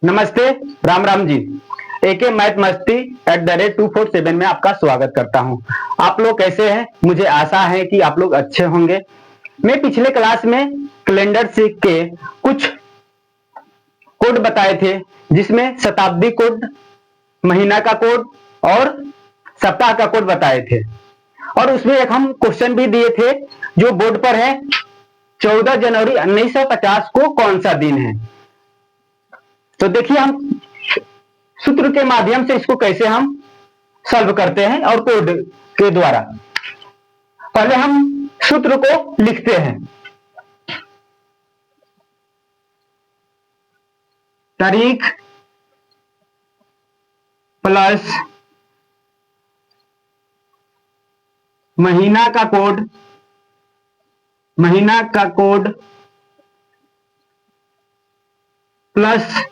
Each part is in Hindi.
नमस्ते, राम राम जी। एके मैथ मस्ती @247 में आपका स्वागत करता हूं। आप लोग कैसे हैं? मुझे आशा है कि आप लोग अच्छे होंगे। मैं पिछले क्लास में कैलेंडर सीख के कुछ कोड बताए थे, जिसमें शताब्दी कोड, महीना का कोड और सप्ताह का कोड बताए थे। और उसमें एक हम क्वेश्चन भी दिए थे जो बोर्ड पर है, 14 जनवरी 1950 को कौन सा दिन है। तो देखिए हम सूत्र के माध्यम से इसको कैसे हम सॉल्व करते हैं और कोड के द्वारा। पहले हम सूत्र को लिखते हैं। तारीख प्लस महीना का कोड, प्लस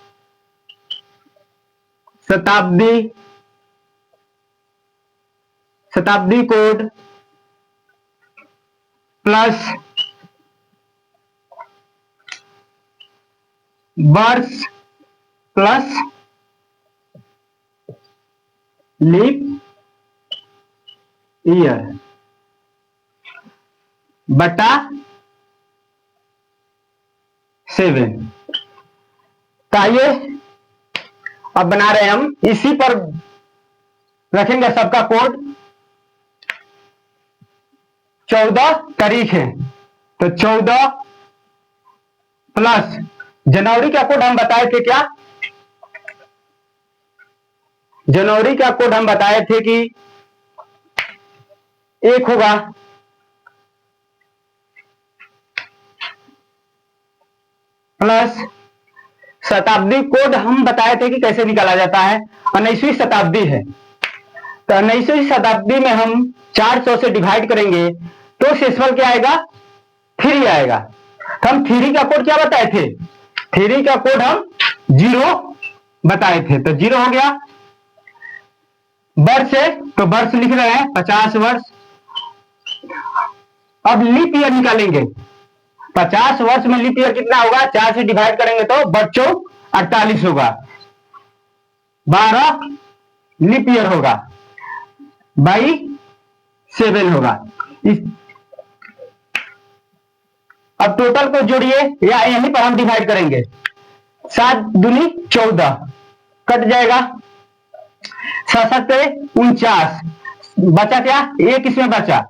शताब्दी कोड, प्लस वर्ष, प्लस लीप ईयर बटा 7। तो आइए अब बना रहे हैं हम, इसी पर रखेंगे सबका कोड। 14 तारीख है तो 14 प्लस जनवरी का कोड हम बताए थे क्या? जनवरी का कोड हम बताए थे कि 1 होगा, प्लस शताब्दी कोड हम बताए थे कि कैसे निकाला जाता है। 19वीं शताब्दी है तो 19वीं शताब्दी में हम 400 से डिवाइड करेंगे तो शेषफल क्या आएगा? 3 आएगा। तो हम 3 का कोड क्या बताए थे? 3 का कोड हम 0 बताए थे, तो 0 हो गया। वर्ष है तो वर्ष लिख रहे हैं 50 वर्ष। अब लीप ईयर निकालेंगे। 50 वर्ष में लीप ईयर कितना होगा? 4 से डिवाइड करेंगे तो बच्चों 48 होगा। 12 लीप ईयर होगा, बाई 7 होगा। अब टोटल को जोड़िए या यहीं पर हम डिवाइड करेंगे। 7 दूनी 14 कट जाएगा, 7 7 49 बचा क्या? एक इसमें बचा।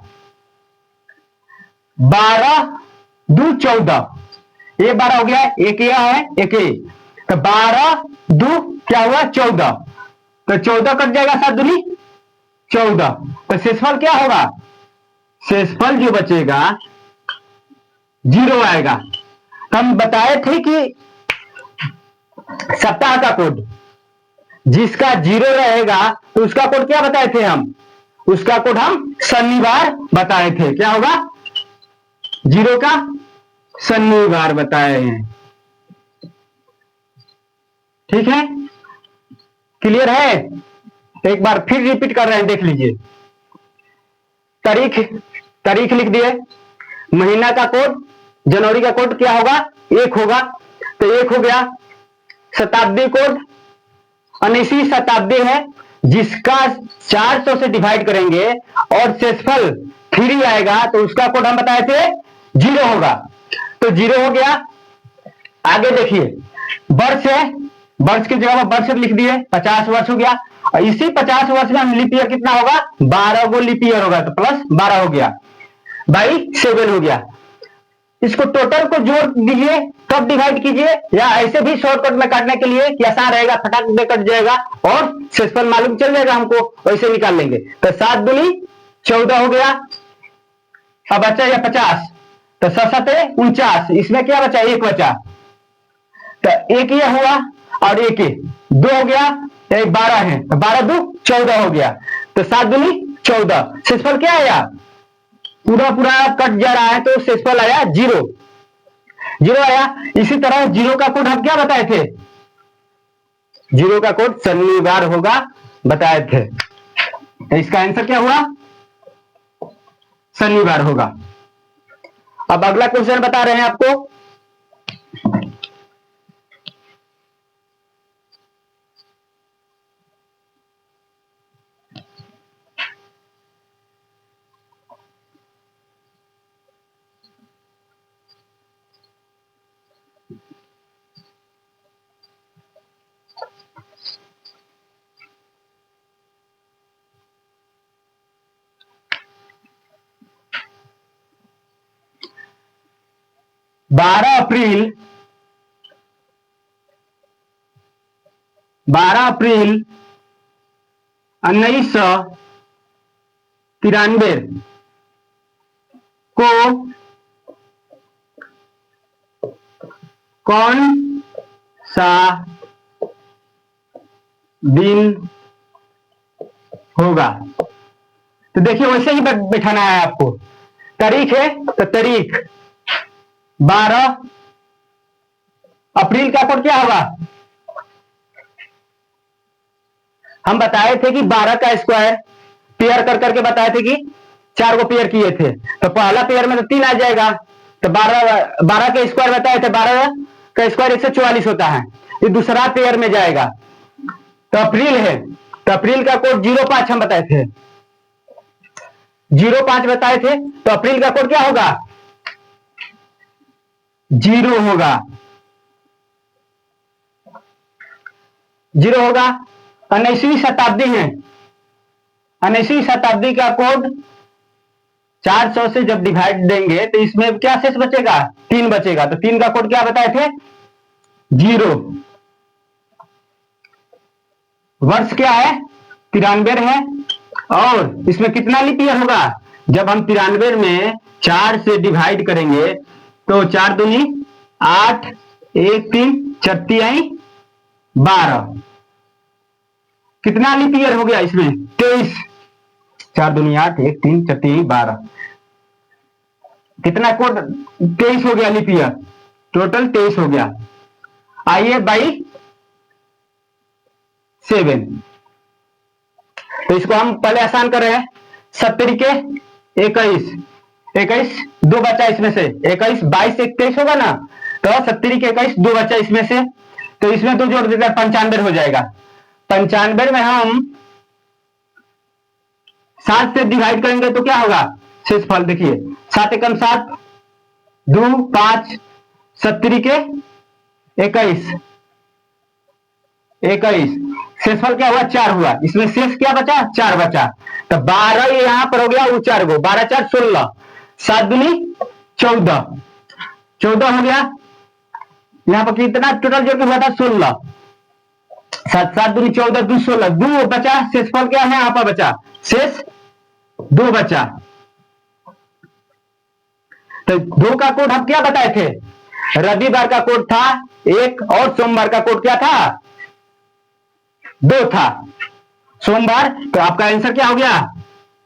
12 2 14, ये 12 हो गया, एक यह है एक ये, तो 12 2 क्या हुआ? 14, तो 14 कट जाएगा, 7 दूनी 14, तो शेषफल क्या होगा? शेषफल जो बचेगा 0 आएगा। हम बताए थे कि सप्ताह का कोड जिसका 0 रहेगा तो उसका कोड क्या बताए थे हम? उसका कोड हम शनिवार बताए थे। क्या होगा? 0 का शनिवार बताए हैं। ठीक है, क्लियर है? एक बार फिर रिपीट कर रहे हैं, देख लीजिए। तारीख लिख दिए, महीना का कोड, जनवरी का कोड क्या होगा? 1 होगा, तो 1 हो गया। शताब्दी कोड 19वीं शताब्दी है जिसका 400 से डिवाइड करेंगे और शेषफल 3 आएगा, तो उसका कोड हम बताए थे 0 होगा, तो 0 हो गया। आगे देखिए, वर्ष है, वर्ष की जगह वर्ष लिख दिए, 50 वर्ष हो गया। और इसी 50 वर्ष में हम लीप ईयर कितना होगा? 12 गो लीप ईयर होगा, तो प्लस 12 हो गया, बाई 7 हो गया। इसको टोटल को जोड़ दीजिए, कब डिवाइड कीजिए, या ऐसे भी शॉर्टकट में काटने के लिए कि आसान रहेगा, फटाक से कट जाएगा और शेषफल मालूम चल जाएगा हमको, वैसे निकाल लेंगे। तो 7 दूनी 14 हो गया। अब बचा या 50, तो 7 7 49, इसमें क्या बचा? 1 बचा, तो 1 ये हुआ और 1 2 हो गया, 12 है, तो 12 2 14 हो गया, तो 7 दूनी 14। शेषफल क्या आया? पूरा कट जा रहा है तो शेषफल आया 0 आया। इसी तरह 0 का कोड हम क्या बताए थे? 0 का कोड शनिवार होगा बताए थे, तो इसका आंसर क्या हुआ? शनिवार होगा। अब अगला क्वेश्चन बता रहे हैं आपको। 12 अप्रैल 1993 को कौन सा दिन होगा? तो देखिए वैसे ही बैठाना है आपको। तारीख है तो तारीख 12 अप्रैल का कोड क्या होगा? हम बताए थे कि 12 का स्क्वायर पेयर कर करके बताए थे कि 4 को पेयर किए थे, तो पहला पेयर में तो 3 आ जाएगा। तो 12 के स्क्वायर बताए थे, 12 का स्क्वायर 144 होता है। ये दूसरा पेयर में जाएगा। तो अप्रैल है तो अप्रैल का कोड 05 हम बताए थे, 05 बताए थे। तो अप्रैल का कोड क्या होगा? 0 होगा, 0 होगा। 19वीं शताब्दी है, 19वीं शताब्दी का कोड 400 से जब डिवाइड देंगे तो इसमें क्या शेष बचेगा? 3 बचेगा। तो 3 का कोड क्या बताए थे? 0। वर्ष क्या है? 93 है। और इसमें कितना लीप ईयर होगा? जब हम 93 में 4 से डिवाइड करेंगे तो 4 दूनी 8, 1 3 34 12, कितना लीप ईयर हो गया इसमें? 23। 4 दूनी 8, 1 3 34 12, कितना कोड? 23 हो गया लीप ईयर, टोटल 23 हो गया। आइए बाई 7, तो इसको हम पहले आसान कर रहे हैं। 70 के 21, 21 2 बचा इसमें से, 21 22 23 होगा ना, तो 70 के 21 2 बचा इसमें से, तो इसमें 2 जोड़ देते हैं 95 हो जाएगा। 95 में हम 7 से डिवाइड करेंगे तो क्या होगा? शेष फल देखिए, 7 एकम 7, 2 5, 70 के 21, 21 शेषफल क्या हुआ? 4 हुआ। इसमें शेष क्या बचा? 4 बचा। तो 12 यहां पर हो गया, वो 4 को 12 4 16, 7 दूनी 14, 14 हो गया। यहां पर कितना टोटल जोड़ के हुआ था? 16, 7 7 दूनी 14, 2 16, 2 बचा। शेषफल क्या है? यहां पर बचा शेष 2 बचा। तो 2 का कोड हम क्या बताए थे? रविवार का कोड था 1 और सोमवार का कोड क्या था? 2 था। सोमवार, तो आपका आंसर क्या हो गया?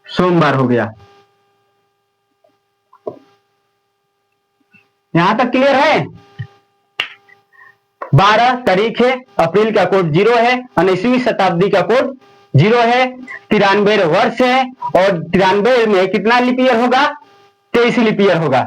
सोमवार हो गया। यहां तक क्लियर है? 12 तारीख है, अप्रैल का कोड 0 है, 19वीं शताब्दी का कोड 0 है, 93 वर्ष है, और 93 में कितना लीप ईयर होगा? 23 लीप ईयर होगा।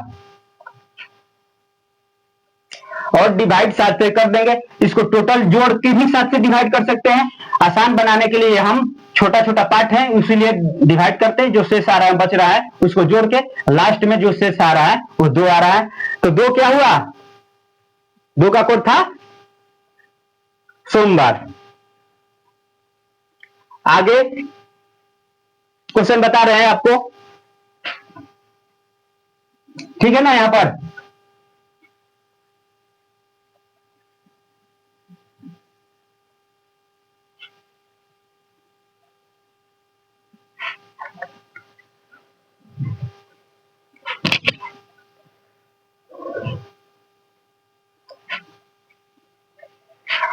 और डिवाइड 7 से कर देंगे। इसको टोटल जोड़ के भी 7 से डिवाइड कर सकते हैं। आसान बनाने के लिए हम छोटा छोटा पार्ट है इसीलिए डिवाइड करते हैं। जो शेष आ रहा है बच रहा है उसको जोड़ के लास्ट में जो शेष आ रहा है वो 2 आ रहा है। तो 2 क्या हुआ? 2 का कोड था सोमवार। आगे क्वेश्चन बता रहे हैं आपको, ठीक है ना? यहां पर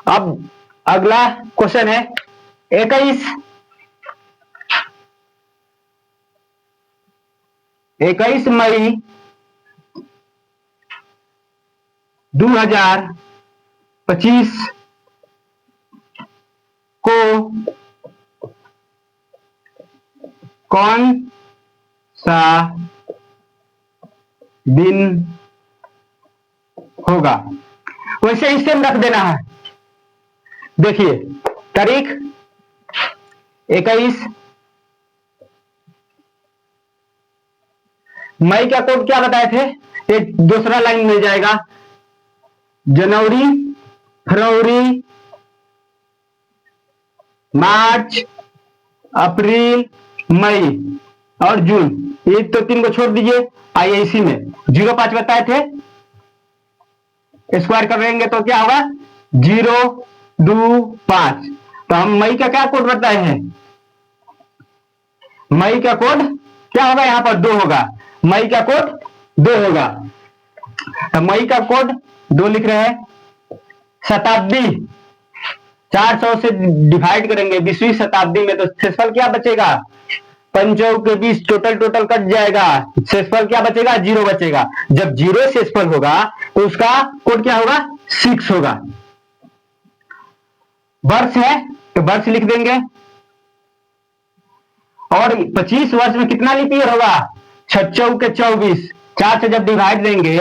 अब अगला क्वेश्चन है 21 मई 2025 को कौन सा दिन होगा? वैसे ही सेम रख देना है। देखिए तारीख 21, मई का कोड क्या बताए थे? एक दूसरा लाइन मिल जाएगा, जनवरी, फरवरी, मार्च, अप्रैल, मई और जून। ये तो 3 को छोड़ दीजिए। आइए इसी में 05 बताए थे, स्क्वायर करेंगे तो क्या होगा 0, 2, 5। तो हम मई का क्या कोड बताए हैं, मई का कोड क्या होगा, यहां पर 2 होगा, मई का कोड 2 होगा। तो मई का कोड 2 लिख रहे हैं। शताब्दी 400 से डिवाइड करेंगे 20वीं शताब्दी में, तो शेषफल क्या बचेगा, पंचों के बीच टोटल कट जाएगा, शेषफल क्या बचेगा, 0 बचेगा। जब 0 शेषफल होगा तो उसका कोड क्या होगा, 6 होगा। वर्ष है तो वर्ष लिख देंगे। और 25 वर्ष में कितना लीप ईयर होगा, 6 चौके 24, 4 से जब डिवाइड देंगे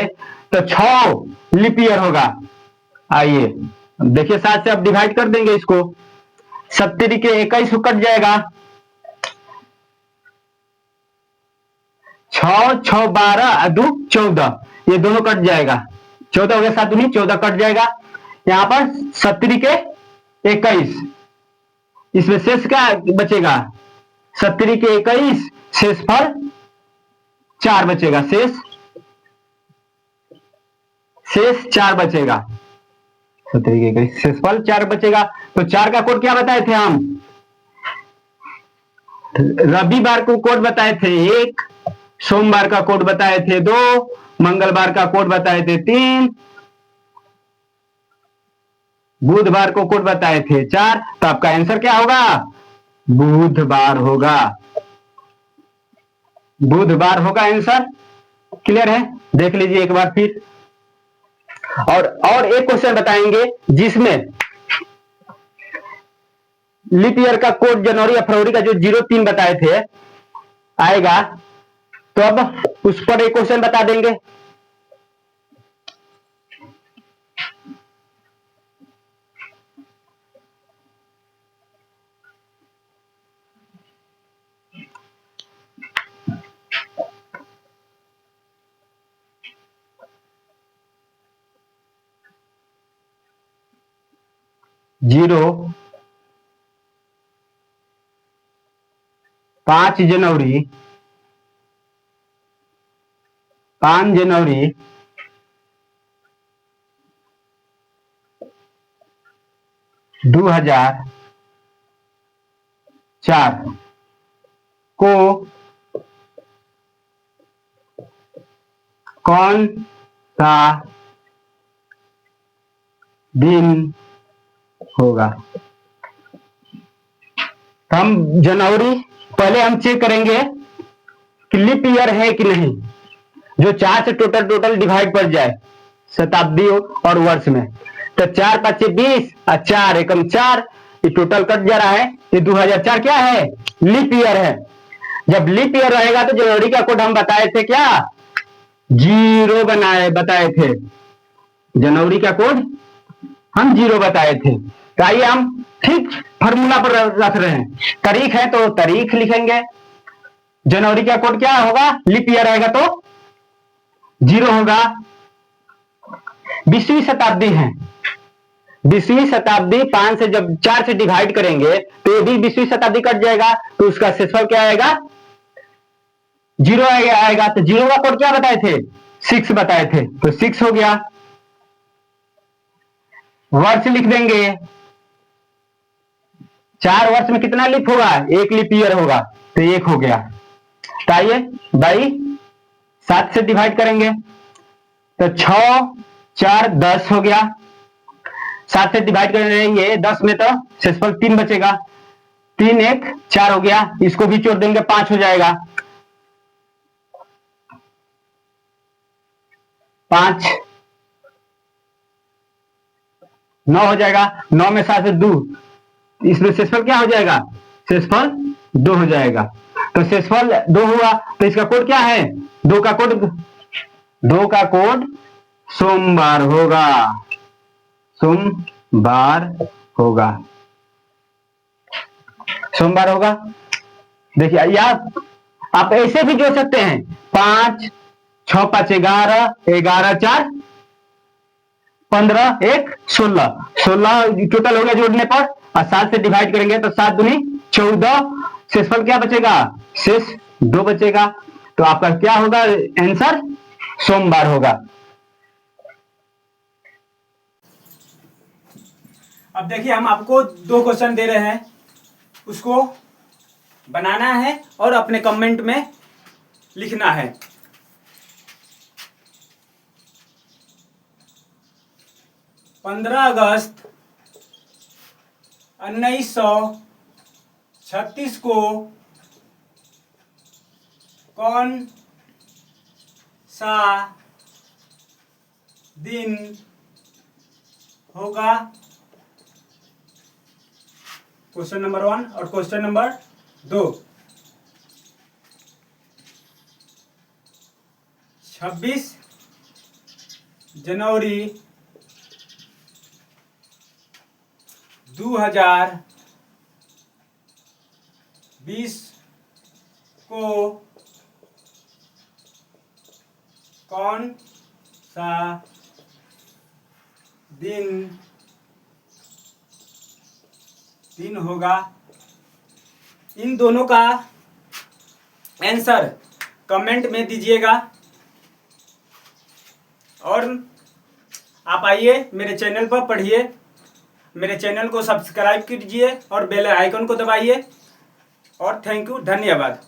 तो 6 लीप ईयर होगा। आइए देखिए 7 से अब डिवाइड कर देंगे इसको, 70 के 21 कट जाएगा, 6, 6, 12, 2, 14, ये दोनों कट जाएगा, 14 हो गया, 7 दूनी 14 कट जाएगा। यहां पर 70 के 21, इसमें शेष क्या बचेगा, 70 के 21, शेषफल 4 बचेगा, शेष 4 बचेगा, 70 के 21 शेषफल 4 बचेगा। तो 4 का कोड क्या बताए थे हम, रविवार को कोड बताए थे 1, सोमवार का कोड बताए थे 2, मंगलवार का कोड बताए थे 3, बुधवार को कोड बताए थे 4। तो आपका आंसर क्या होगा, बुधवार होगा, बुधवार होगा आंसर। क्लियर है, देख लीजिए एक बार फिर। और एक क्वेश्चन बताएंगे जिसमें लीप ईयर का कोड जनवरी या फरवरी का जो 03 बताए थे आएगा, तो अब उस पर एक क्वेश्चन बता देंगे। जीरो 5 जनवरी 2004 को कौन सा दिन होगा। तो हम जनवरी पहले हम चेक करेंगे कि लीप ईयर है कि नहीं, जो 4 से टोटल डिवाइड पड़ जाए शताब्दी और वर्ष में। तो 4 5 20 और 4 एकम 4, ये टोटल कट जा रहा है, ये 2004 क्या है, लीप ईयर है। जब लीप ईयर रहेगा तो जनवरी का कोड हम बताए थे क्या, 0 बताए थे, जनवरी का कोड हम 0 बताए थे। तो आइए हम ठीक फॉर्मूला पर रख रहे हैं, तारीख है तो तारीख लिखेंगे, जनवरी का कोड क्या होगा, लीप ईयर रहेगा तो 0 होगा। 20वीं शताब्दी है, 20वीं शताब्दी 5 से जब 4 से डिवाइड करेंगे तो ये भी 20वीं शताब्दी कट जाएगा, तो उसका शेषफल क्या आएगा, 0 आएगा। तो 0 का कोड क्या बताए थे, 6 बताए थे, तो 6 हो गया। वर्ष लिख देंगे, 4 वर्ष में कितना लीप होगा, 1 लीप ईयर होगा, तो 1 हो गया। तो आइए बाई 7 से डिवाइड करेंगे, तो 6, 4, 10 हो गया। 7 से डिवाइड करेंगे 10 में तो शेषफल 3 बचेगा, 3 1 4 हो गया, इसको भी जोड़ देंगे 5 हो जाएगा, 5 9 हो जाएगा, 9 में 7 से 2, इसमें शेषफल क्या हो जाएगा, शेषफल 2 हो जाएगा। तो शेषफल 2 हुआ, तो इसका कोड क्या है, 2 का कोड सोमवार होगा, सोमवार होगा। देखिए यार आप ऐसे भी जोड़ सकते हैं, 5 6 5 11, 11 4 15 1 16 टोटल हो गया जोड़ने पर, और 7 से डिवाइड करेंगे तो 7 दूनी 14, शेषफल क्या बचेगा, शेष 2 बचेगा। तो आपका क्या होगा आंसर, सोमवार होगा। अब देखिए हम आपको 2 क्वेश्चन दे रहे हैं, उसको बनाना है और अपने कमेंट में लिखना है। पंद्रह अगस्त 1936 को कौन सा दिन होगा? क्वेश्चन नंबर 1 और क्वेश्चन नंबर 2। 26 जनवरी 2020 को कौन सा दिन होगा? इन दोनों का आंसर कमेंट में दीजिएगा और आप आइए मेरे चैनल पर पढ़िए। मेरे चैनल को सब्सक्राइब कीजिए और बेल आइकन को दबाइए। और थैंक यू, धन्यवाद।